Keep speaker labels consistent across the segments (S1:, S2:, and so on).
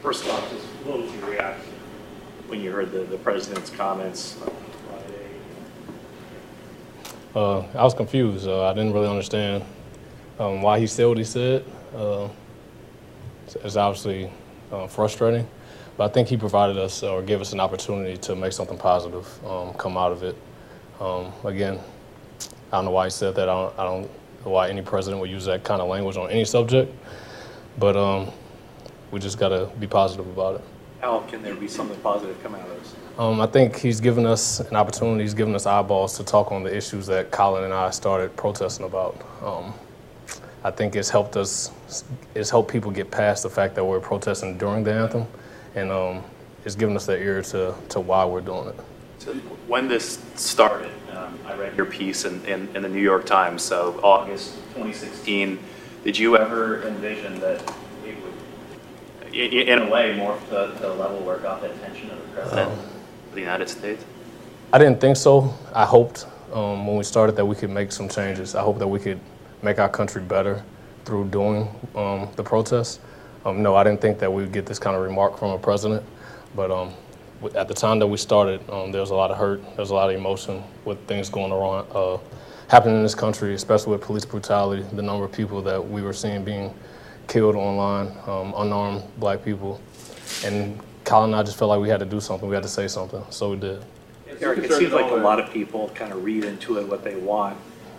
S1: First off, just what was your reaction when you heard the president's comments on Friday?
S2: I was confused. I didn't really understand why he said what he said. It's obviously frustrating, but I think he provided us or gave us an opportunity to make something positive come out of it. Again, I don't know why he said that. I don't know why any president would use that kind of language on any subject, but we just got to be positive about it.
S1: How can there be something positive come out of this?
S2: I think he's given us an opportunity. He's given us eyeballs to talk on the issues that Colin and I started protesting about. I think it's helped people get past the fact that we're protesting during the anthem, and it's given us that ear to why we're doing it.
S3: So when this started, I read your piece in the New York Times, so August 2016. Did you ever envision that it would, in a way, morph to a level where it got the attention of the president of the United States?
S2: I didn't think so. I hoped when we started that we could make some changes. I hope that we could make our country better through doing the protests. No, I didn't think that we would get this kind of remark from a president, but at the time that we started, there was a lot of hurt, there was a lot of emotion with things going on, happening in this country, especially with police brutality, the number of people that we were seeing being killed online, unarmed black people. And Colin and I just felt like we had to do something, we had to say something, so we did.
S1: Eric, it seems like a lot of people kind of read into it what they want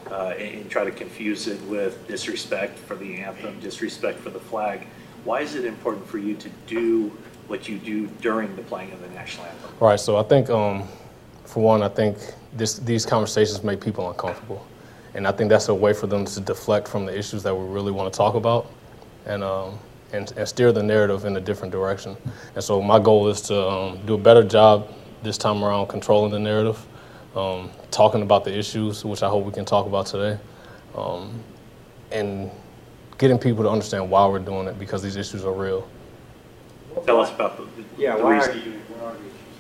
S1: and try to confuse it with disrespect for the anthem, disrespect for the flag. Why is it important for you to do what you do during the playing of the national anthem?
S2: Right, so I think, for one, I think these conversations make people uncomfortable. And I think that's a way for them to deflect from the issues that we really want to talk about and steer the narrative in a different direction. And so my goal is to do a better job this time around controlling the narrative, talking about the issues, which I hope we can talk about today, and getting people to understand why we're doing it, because these issues are real.
S1: Tell us about the reason.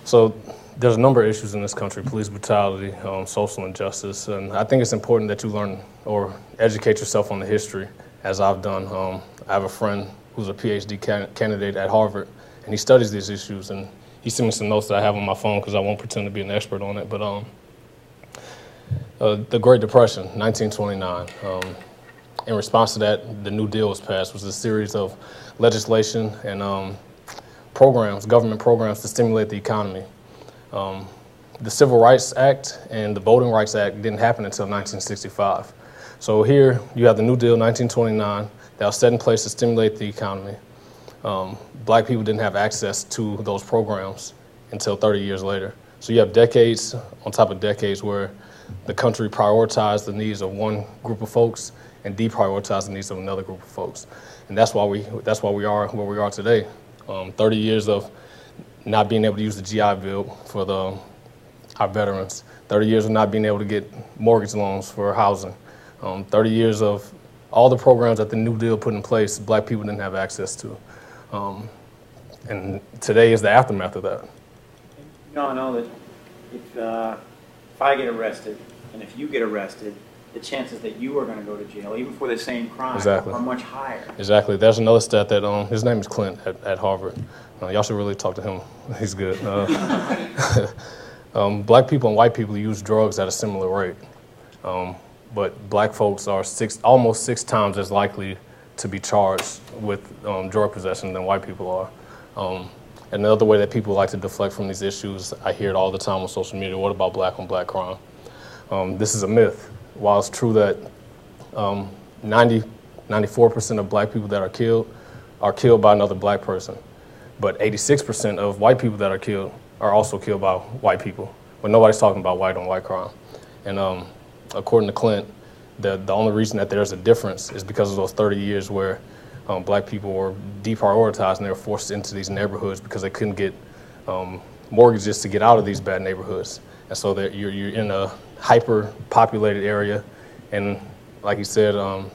S2: So there's a number of issues in this country: police brutality, social injustice, and I think it's important that you learn or educate yourself on the history, as I've done. I have a friend who's a PhD candidate at Harvard, and he studies these issues, and he sent me some notes that I have on my phone because I won't pretend to be an expert on it, but the Great Depression, 1929. In response to that, the New Deal was passed, which was a series of legislation and programs, government programs to stimulate the economy. The Civil Rights Act and the Voting Rights Act didn't happen until 1965. So here you have the New Deal, 1929, that was set in place to stimulate the economy. Black people didn't have access to those programs until 30 years later. So you have decades on top of decades where the country prioritized the needs of one group of folks and deprioritized the needs of another group of folks. And that's why we are where we are today. 30 years of not being able to use the GI Bill for our veterans, 30 years of not being able to get mortgage loans for housing, 30 years of all the programs that the New Deal put in place, black people didn't have access to. And today is the aftermath of that.
S4: I know that if I get arrested and if you get arrested, the chances that you are going to go to jail, even for the same crime, are much higher.
S2: Exactly. There's another stat that his name is Clint at Harvard. Y'all should really talk to him. He's good. Black people and white people use drugs at a similar rate, but black folks are almost six times as likely to be charged with drug possession than white people are. And another way that people like to deflect from these issues, I hear it all the time on social media: what about black on black crime? This is a myth. While it's true that 94% of black people that are killed by another black person, but 86% of white people that are killed are also killed by white people. But nobody's talking about white on white crime. And according to Clint, the only reason that there's a difference is because of those 30 years where black people were deprioritized and they were forced into these neighborhoods because they couldn't get mortgages to get out of these bad neighborhoods. And so that you're in a hyper-populated area, and like you said, you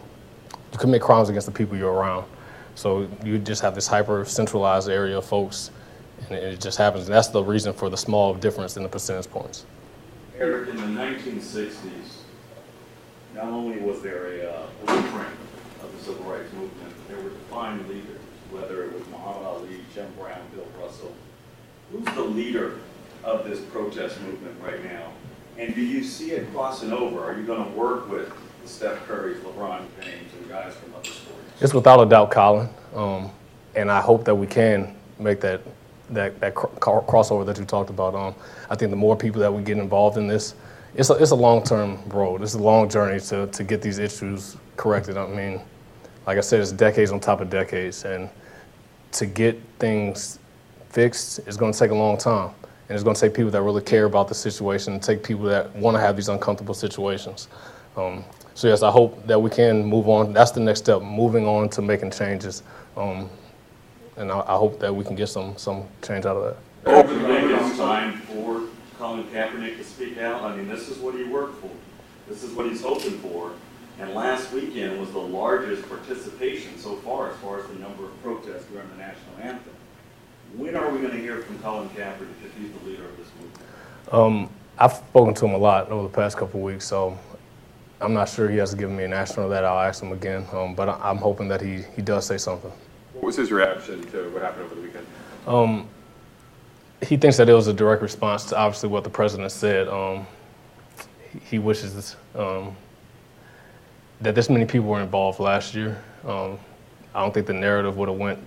S2: commit crimes against the people you're around. So you just have this hyper-centralized area of folks, and it just happens. And that's the reason for the small difference in the percentage points.
S5: Eric, in the 1960s, not only was there a blueprint of the civil rights movement, there were defined leaders, whether it was Muhammad Ali, Jim Brown, Bill Russell. Who's the leader of this protest movement right now? And do you see it crossing over? Are you going to work with the Steph Currys, LeBron James, and guys from other sports?
S2: It's without a doubt Colin, and I hope that we can make that crossover that you talked about. I think the more people that we get involved in this, it's a long-term road. It's a long journey to get these issues corrected. I mean, like I said, it's decades on top of decades, and to get things fixed is going to take a long time. And it's going to take people that really care about the situation, and take people that want to have these uncomfortable situations. So yes, I hope that we can move on. That's the next step, moving on to making changes. And I hope that we can get some change out of that.
S5: It's time for Colin Kaepernick to speak out. I mean, this is what he worked for. This is what he's hoping for. And last weekend was the largest participation so far as the number of protests during the national anthem. When are we going to hear from Colin Kaepernick if he's the leader of this movement?
S2: I've spoken to him a lot over the past couple of weeks, so I'm not sure he has given me an answer on that. I'll ask him again, but I'm hoping that he does say something.
S6: What was his reaction to what happened over the weekend?
S2: He thinks that it was a direct response to obviously what the president said. He wishes that this many people were involved last year. I don't think the narrative would have went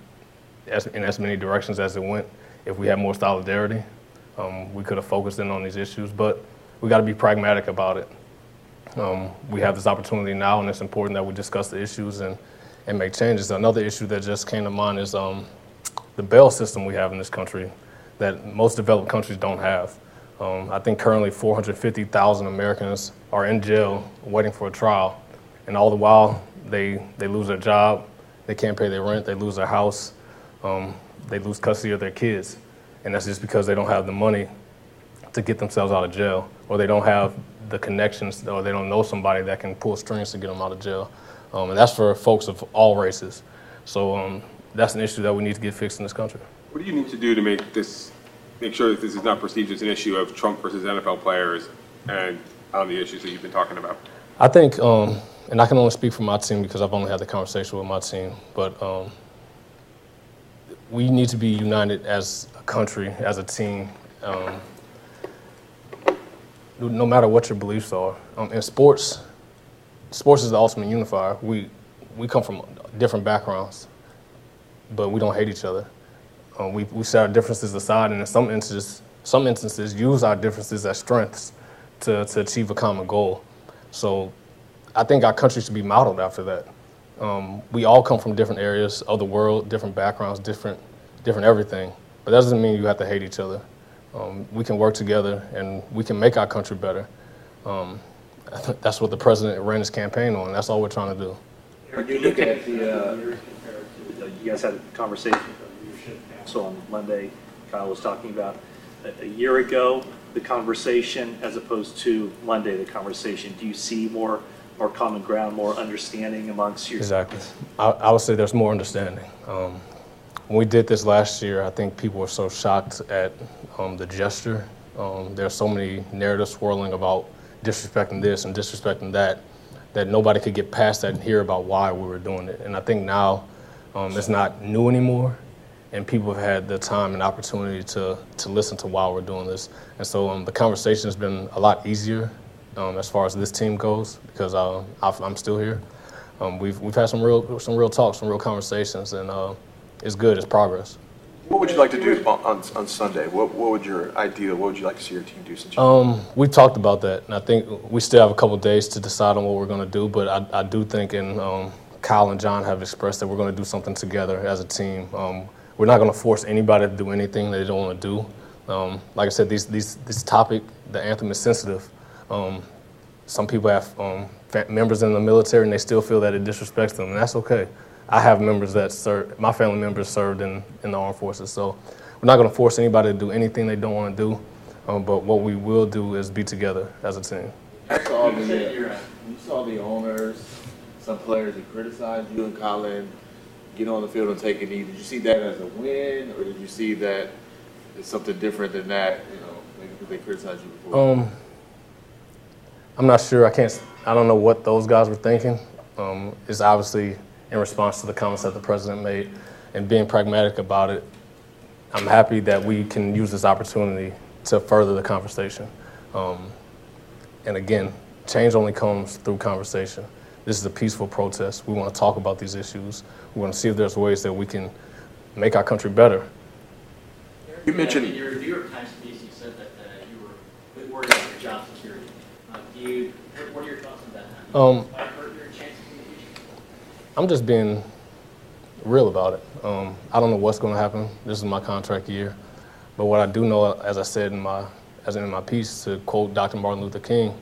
S2: in as many directions as it went if we had more solidarity. We could have focused in on these issues, but we got to be pragmatic about it. We have this opportunity now, and it's important that we discuss the issues and make changes. Another issue that just came to mind is the bail system we have in this country that most developed countries don't have. I think currently 450,000 Americans are in jail waiting for a trial, and all the while they lose their job, they can't pay their rent, they lose their house, they lose custody of their kids, and that's just because they don't have the money to get themselves out of jail, or they don't have the connections, or they don't know somebody that can pull strings to get them out of jail. And that's for folks of all races. So that's an issue that we need to get fixed in this country.
S6: What do you need to do to make sure that this is not perceived as an issue of Trump versus NFL players and on the issues that you've been talking about?
S2: I think, and I can only speak for my team because I've only had the conversation with my team, but we need to be united as a country, as a team, no matter what your beliefs are. In sports is the ultimate unifier. We come from different backgrounds, but we don't hate each other. We set our differences aside, and in some instances use our differences as strengths to achieve a common goal. So I think our country should be modeled after that. We all come from different areas of the world, different backgrounds, different everything. But that doesn't mean you have to hate each other. We can work together, and we can make our country better. That's what the president ran his campaign on. That's all we're trying to do.
S1: When you look at you guys had a conversation so on Monday. Kyle was talking about a year ago the conversation as opposed to Monday the conversation. Do you see more common ground, more understanding amongst your?
S2: Exactly. I would say there's more understanding. When we did this last year, I think people were so shocked at the gesture. There's so many narratives swirling about disrespecting this and disrespecting that nobody could get past that and hear about why we were doing it. And I think now it's not new anymore, and people have had the time and opportunity to listen to why we're doing this. And so the conversation has been a lot easier as far as this team goes because I'm still here. We've had some real talks, some real conversations, and it's good. It's progress.
S7: What would you like to do on Sunday? What would your ideal? What would you like to see your team do? Since
S2: we talked about that, and I think we still have a couple of days to decide on what we're going to do. But I do think, and Kyle and John have expressed that we're going to do something together as a team. We're not going to force anybody to do anything they don't want to do. Like I said, this topic, the anthem, is sensitive. Some people have members in the military, and they still feel that it disrespects them, and that's okay. I have members that serve, my family members served in the armed forces, so we're not going to force anybody to do anything they don't want to do, but what we will do is be together as a team.
S8: You saw the owners, some players that criticized you and Colin get on the field and take a knee. Did you see that as a win, or did you see that as something different than that, maybe because they criticized you before?
S2: I'm not sure. I don't know what those guys were thinking. It's obviously in response to the comments that the president made, and being pragmatic about it. I'm happy that we can use this opportunity to further the conversation. And again, change only comes through conversation. This is a peaceful protest. We want to talk about these issues. We want to see if there's ways that we can make our country better.
S7: You mentioned
S9: in your New York Times piece, you said that you were a bit worried about your job security. What are your thoughts on that? Might it hurt your chances in the future?
S2: I'm just being real about it. I don't know what's going to happen. This is my contract year. But what I do know, as I said in my piece, to quote Dr. Martin Luther King,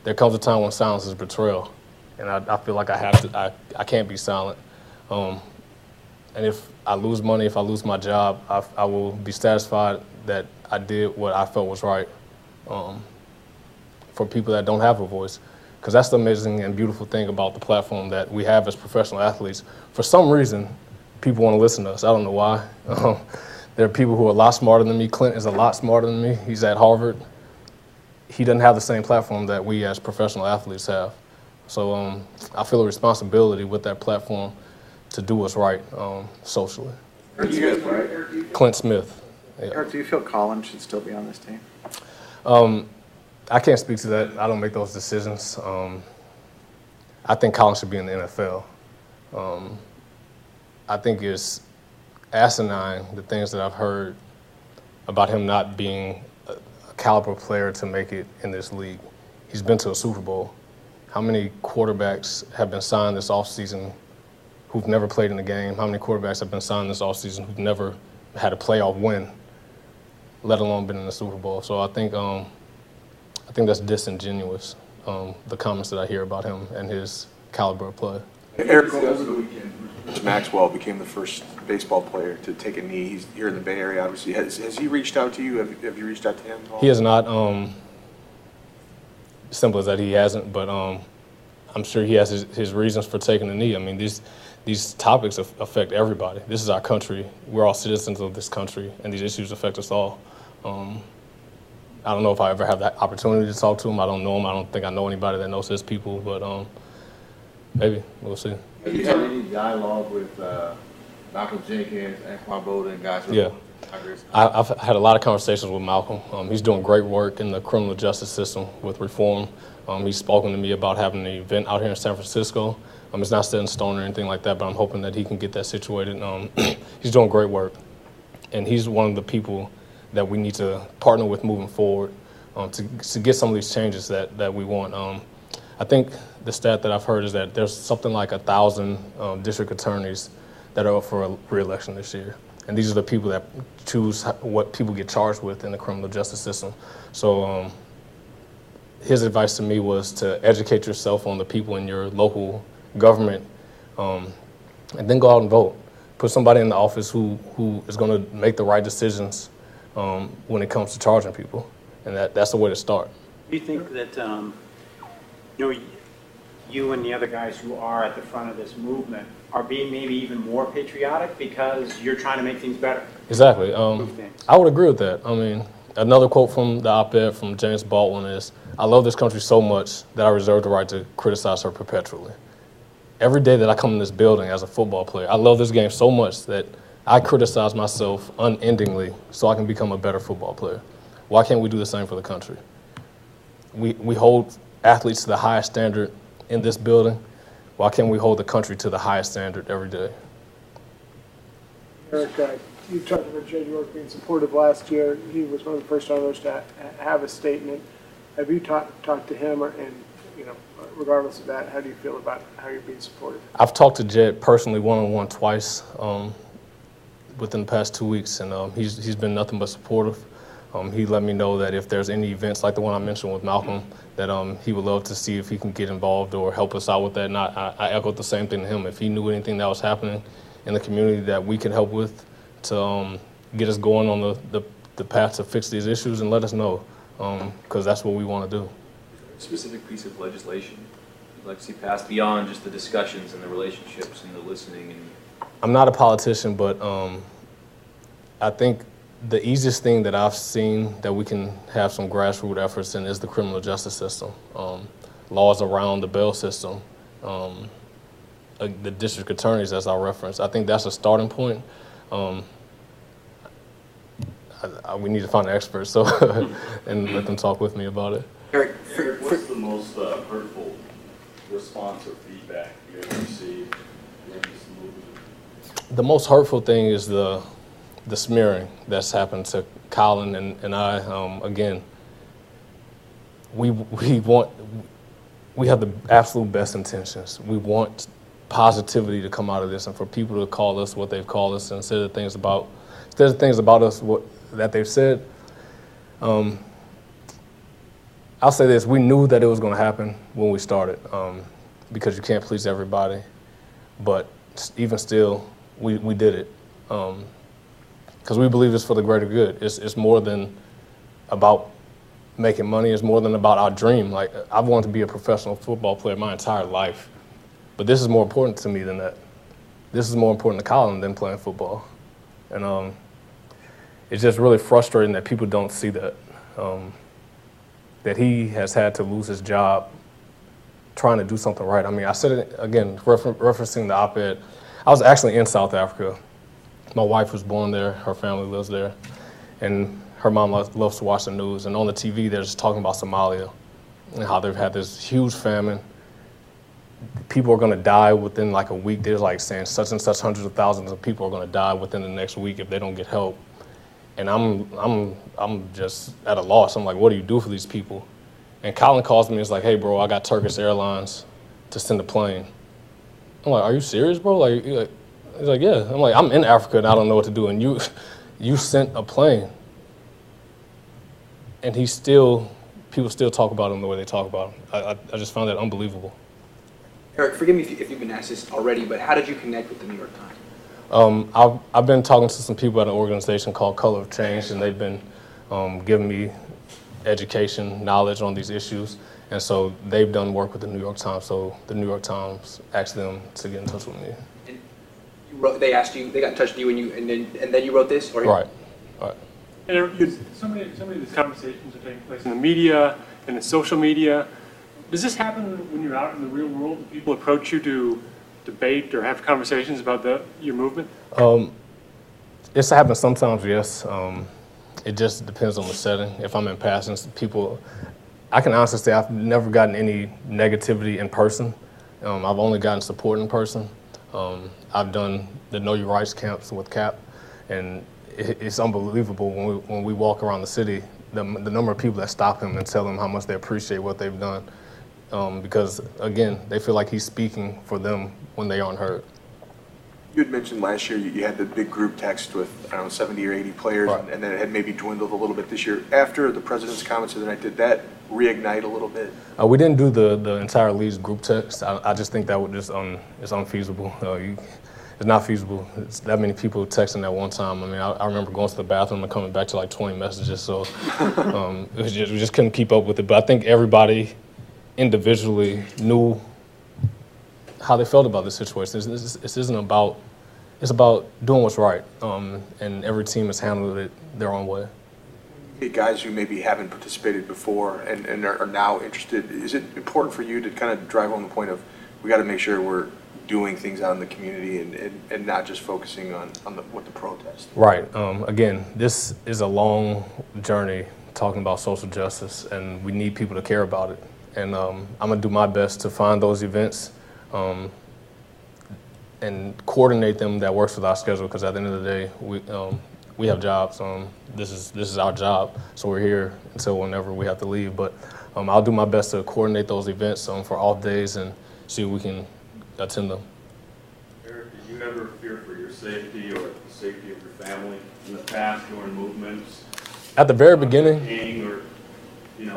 S2: there comes a time when silence is betrayal. And I feel like I can't be silent. And if I lose money, if I lose my job, I will be satisfied that I did what I felt was right for people that don't have a voice. Because that's the amazing and beautiful thing about the platform that we have as professional athletes. For some reason, people want to listen to us. I don't know why. There are people who are a lot smarter than me. Clint is a lot smarter than me. He's at Harvard. He doesn't have the same platform that we as professional athletes have. So I feel a responsibility with that platform to do what's right socially. Clint Smith. Yeah.
S10: Eric, do you feel Colin should still be on this team?
S2: I can't speak to that. I don't make those decisions. I think Colin should be in the NFL. I think it's asinine, the things that I've heard about him not being a caliber player to make it in this league. He's been to a Super Bowl. How many quarterbacks have been signed this offseason who've never played in the game? How many quarterbacks have been signed this offseason who've never had a playoff win, let alone been in the Super Bowl? So I think that's disingenuous, the comments that I hear about him and his caliber of play.
S7: Eric, over the weekend, Maxwell became the first baseball player to take a knee. He's here in the Bay Area, obviously. Has he reached out to you? Have you reached out to him at all?
S2: He has not. Simple as that, he hasn't. But I'm sure he has his reasons for taking the knee. I mean, these topics affect everybody. This is our country. We're all citizens of this country, and these issues affect us all. I don't know if I ever have that opportunity to talk to him. I don't know him. I don't think I know anybody that knows his people, but maybe. We'll see.
S8: Have you had any dialogue with Malcolm Jenkins, Anquan Bolden, and guys?
S2: Yeah. I've had a lot of conversations with Malcolm. He's doing great work in the criminal justice system with reform. He's spoken to me about having an event out here in San Francisco. It's not set in stone or anything like that, but I'm hoping that he can get that situated. He's doing great work, and he's one of the people that we need to partner with moving forward to get some of these changes that we want. I think the stat that I've heard is that there's something like 1,000 district attorneys that are up for a re-election this year. And these are the people that choose what people get charged with in the criminal justice system. So his advice to me was to educate yourself on the people in your local government and then go out and vote. Put somebody in the office who is going to make the right decisions when it comes to charging people. And that's the way to start.
S4: Do you think that, you and the other guys who are at the front of this movement are being maybe even more patriotic because you're trying to make things better?
S2: Exactly. I would agree with that. I mean, another quote from the op-ed from James Baldwin is, "I love this country so much that I reserve the right to criticize her perpetually." Every day that I come in this building as a football player, I love this game so much that I criticize myself unendingly so I can become a better football player. Why can't we do the same for the country? We hold athletes to the highest standard in this building. Why can't we hold the country to the highest standard every day?
S11: Eric, you talked about Jed York being supportive last year. He was one of the first owners to have a statement. Have you talked to him, regardless of that, how do you feel about how you're being supported?
S2: I've talked to Jed personally one-on-one twice within the past 2 weeks, and he's been nothing but supportive. He let me know that if there's any events like the one I mentioned with Malcolm, that he would love to see if he can get involved or help us out with that. And I echoed the same thing to him. If he knew anything that was happening in the community that we can help with to get us going on the path to fix these issues, and let us know, because that's what we want to do.
S12: A specific piece of legislation you'd like to see passed beyond just the discussions and the relationships and the listening?
S2: I'm not a politician, but I think the easiest thing that I've seen that we can have some grassroots efforts in is the criminal justice system. Laws around the bail system, the district attorneys, as I referenced. I think that's a starting point. we need to find an expert, so and let them talk with me about it.
S5: Eric, what's the most hurtful response or feedback you ever received during this movement?
S2: The most hurtful thing is the smearing that's happened to Colin and I. Again, we have the absolute best intentions. We want positivity to come out of this, and for people to call us what they've called us, and instead of things about us that they've said. I'll say this: we knew that it was going to happen when we started, because you can't please everybody. But even still, we did it because we believe it's for the greater good. It's more than about making money. It's more than about our dream. Like, I've wanted to be a professional football player my entire life, but this is more important to me than that. This is more important to Colin than playing football, and it's just really frustrating that people don't see that. That he has had to lose his job trying to do something right. I mean, I said it again, referencing the op-ed. I was actually in South Africa. My wife was born there. Her family lives there. And her mom loves to watch the news. And on the TV, they're just talking about Somalia and how they've had this huge famine. People are going to die within like a week. They're like saying such and such hundreds of thousands of people are going to die within the next week if they don't get help. And I'm just at a loss. I'm like, what do you do for these people? And Colin calls me and is like, hey, bro, I got Turkish Airlines to send a plane. I'm like, are you serious, bro? He's like, yeah. I'm like, I'm in Africa and I don't know what to do. And you sent a plane. And people still talk about him the way they talk about him. I just found that unbelievable.
S13: Eric, forgive me if you've been asked this already, but how did you connect with the New York Times?
S2: I've been talking to some people at an organization called Color of Change, and they've been giving me education, knowledge on these issues. And so they've done work with the New York Times. So the New York Times asked them to get in touch with me.
S13: And they asked you, they got in touch with you, and then you wrote this? Or
S2: right.
S11: And so many of these conversations are taking place in the media and in social media. Does this happen when you're out in the real world? Do people approach you to debate or have conversations about your movement?
S2: It's happened sometimes, yes. It just depends on the setting. If I'm in passing, I can honestly say I've never gotten any negativity in person. I've only gotten support in person. I've done the Know Your Rights camps with CAP, and it's unbelievable when we walk around the city, the number of people that stop him and tell him how much they appreciate what they've done. Because, again, they feel like he's speaking for them when they aren't heard.
S7: You had mentioned last year you had the big group text with, I don't know, 70 or 80 players,
S2: right.
S7: And then it had maybe dwindled a little bit this year. After the president's comments of the night, did that reignite a little bit?
S2: We didn't do the entire league's group text. I just think that would just it's unfeasible. It's not feasible. It's that many people texting at one time. I mean, I remember going to the bathroom and coming back to like 20 messages, so we just couldn't keep up with it. But I think everybody individually knew how they felt about this situation. This isn't about, it's about doing what's right, and every team has handled it their own way.
S7: Guys who maybe haven't participated before and are now interested, is it important for you to kind of drive home the point of we got to make sure we're doing things out in the community and not just focusing on what the protest?
S2: Right. Again, this is a long journey talking about social justice, and we need people to care about it. And I'm going to do my best to find those events and coordinate them that works with our schedule, because at the end of the day, we have jobs. This is our job, so we're here until whenever we have to leave. But I'll do my best to coordinate those events for off days and see if we can attend them.
S5: Eric, did you ever fear for your safety or the safety of your family in the past during movements?
S2: At the very beginning,
S5: King or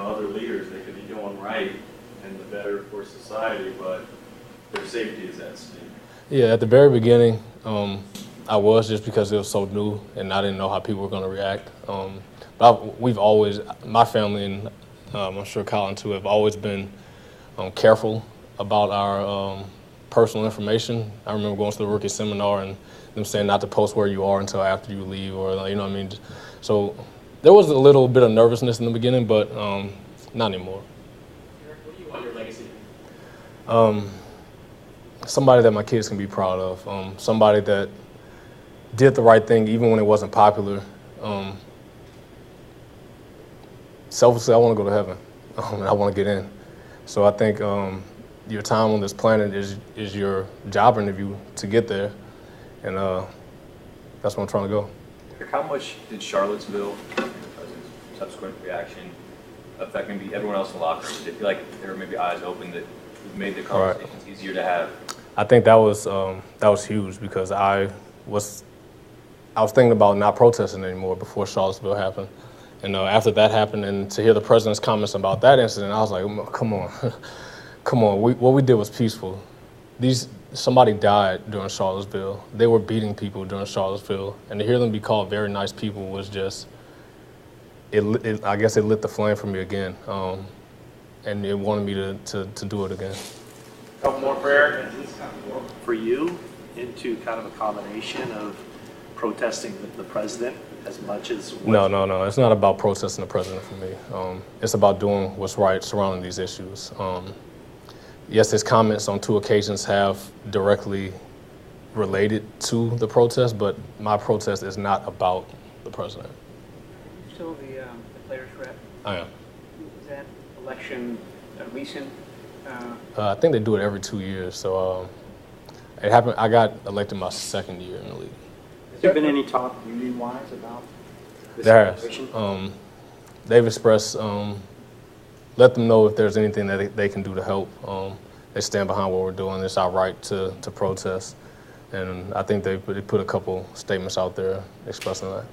S5: other leaders, they could be doing right and the better for society, but their safety is at stake.
S2: Yeah, at the very beginning, I was, just because it was so new and I didn't know how people were going to react. But we've always, my family and I'm sure Colin too, have always been careful about our personal information. I remember going to the rookie seminar and them saying not to post where you are until after you leave, or you know what I mean. So there was a little bit of nervousness in the beginning, but not anymore.
S9: Eric, what do you want your legacy to be?
S2: Somebody that my kids can be proud of. Somebody that did the right thing even when it wasn't popular. selfishly, I want to go to heaven, and I want to get in. So I think your time on this planet is your job interview to get there, and that's where I'm trying to go.
S12: How much did Charlottesville and the president's subsequent reaction affect maybe everyone else in the locker room? Did they feel like there were maybe eyes open that made the conversations easier to have?
S2: I think that was huge because I was thinking about not protesting anymore before Charlottesville happened. And after that happened, and to hear the president's comments about that incident, I was like, come on, come on. What we did was peaceful. Somebody died during Charlottesville. They were beating people during Charlottesville. And to hear them be called very nice people was just, I guess it lit the flame for me again. And it wanted me to do it again.
S4: Couple more for Eric.
S1: For you, into kind of a combination of protesting the president as much as...
S2: No. It's not about protesting the president for me. It's about doing what's right surrounding these issues. Yes, his comments on 2 occasions have directly related to the protest, but my protest is not about the president.
S14: Are you still the players' rep?
S2: I am.
S14: Is that election recent?
S2: I think they do it every 2 years. So it happened. I got elected my 2nd year in the league.
S4: Has there been any talk union-wise about this situation?
S2: There has. They've expressed, let them know if there's anything that they can do to help. They stand behind what we're doing. It's our right to protest. And I think they put a couple statements out there expressing that.